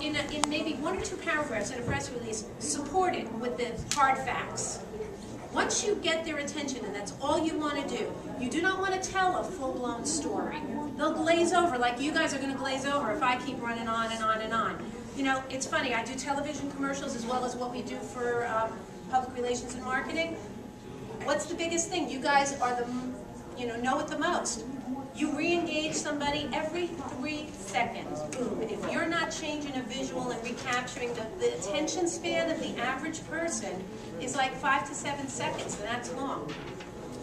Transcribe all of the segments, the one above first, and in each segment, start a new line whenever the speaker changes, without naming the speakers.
in maybe 1 or 2 paragraphs in a press release, support it with the hard facts. Once you get their attention, and that's all you want to do, you do not want to tell a full-blown story. They'll glaze over, like you guys are going to glaze over if I keep running on and on and on. You know, it's funny, I do television commercials as well as what we do for public relations and marketing. What's the biggest thing? You guys are the, know it the most. You re-engage somebody every 3 seconds. Boom. If you're not changing a visual and recapturing the attention span of the average person is like 5 to 7 seconds, and that's long.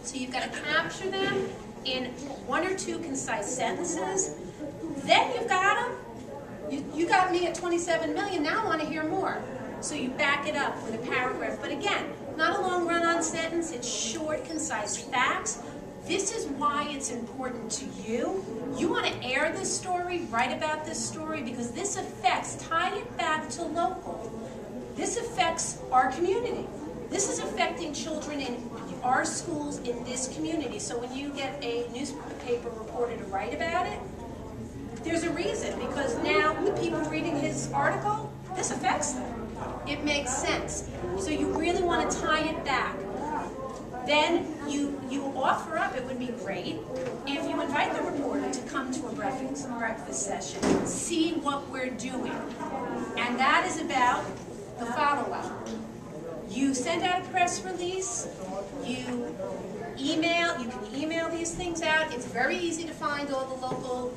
So you've got to capture them in 1 or 2 concise sentences. Then you've got them. You got me at 27 million. Now I want to hear more. So you back it up with a paragraph. But again, not a long run-on sentence. It's short, concise facts. This is why it's important to you. You want to air this story, write about this story, because this affects, tie it back to local. This affects our community. This is affecting children in our schools in this community. So when you get a newspaper reporter to write about it, there's a reason, because now the people reading his article, this affects them. It makes sense. So you really want to tie it back. Then you offer up, it would be great if you invite the reporter to come to a breakfast session, see what we're doing. And that is about the follow-up. You send out a press release, you can email these things out. It's very easy to find all the local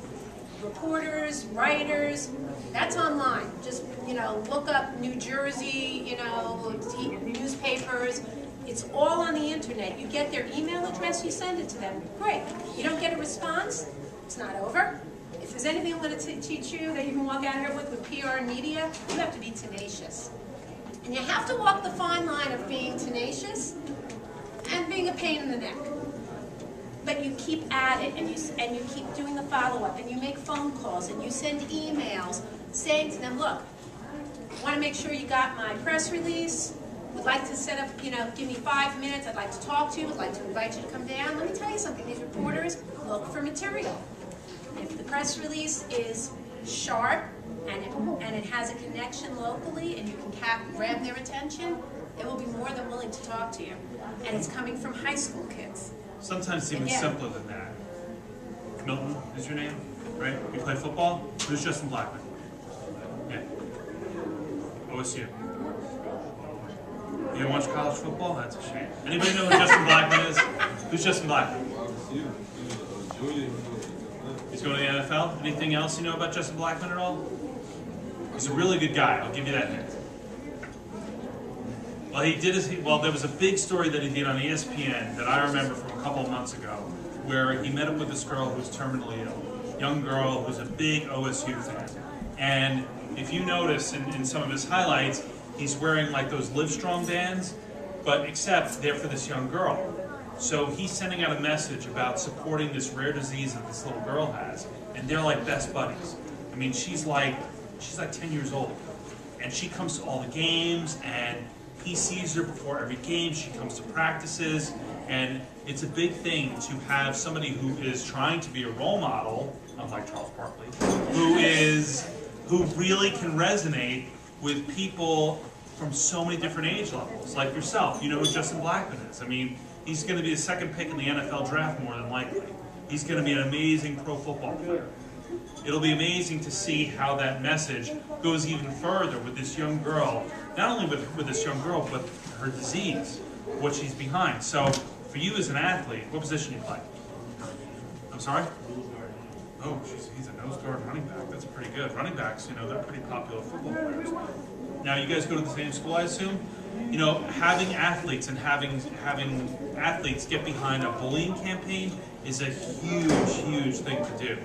reporters, writers. That's online. Just, look up New Jersey, newspapers. It's all on the internet. You get their email address, you send it to them. Great. You don't get a response, it's not over. If there's anything I'm going to teach you that you can walk out here with PR and media, you have to be tenacious. And you have to walk the fine line of being tenacious and being a pain in the neck. But you keep at it, and you keep doing the follow-up, and you make phone calls, and you send emails saying to them, look, I want to make sure you got my press release. Would like to set up, give me 5 minutes. I'd like to talk to you. Would like to invite you to come down. Let me tell you something. These reporters look for material. If the press release is sharp and it has a connection locally and you can grab their attention, they will be more than willing to talk to you. And it's coming from high school kids.
Sometimes even simpler than that. Milton is your name, right? You play football? Who's Justin Blackman? Yeah. OSU. You don't watch college football? That's a shame. Anybody know who Justin Blackman is? Who's Justin Blackman? He's going to the NFL? Anything else you know about Justin Blackman at all? He's a really good guy, I'll give you that hint. Well, there was a big story that he did on ESPN that I remember from a couple of months ago, where he met up with this girl who's terminally ill, young girl who's a big OSU fan. And if you notice in some of his highlights, he's wearing like those Livestrong bands, but except they're for this young girl. So he's sending out a message about supporting this rare disease that this little girl has, and they're like best buddies. I mean, she's like 10 years old, and she comes to all the games, and he sees her before every game. She comes to practices, and it's a big thing to have somebody who is trying to be a role model, unlike Charles Barkley, who really can resonate with people from so many different age levels, like yourself. You know who Justin Blackman is. I mean, he's going to be the second pick in the NFL draft more than likely. He's going to be an amazing pro football player. It'll be amazing to see how that message goes even further with this young girl, not only with this young girl, but her disease, what she's behind. So for you as an athlete, what position do you play? I'm sorry? Oh, he's a nose guard running back. That's pretty good. Running backs, they're pretty popular football players. Now, you guys go to the same school, I assume? Having athletes and having athletes get behind a bullying campaign is a huge, huge thing to do.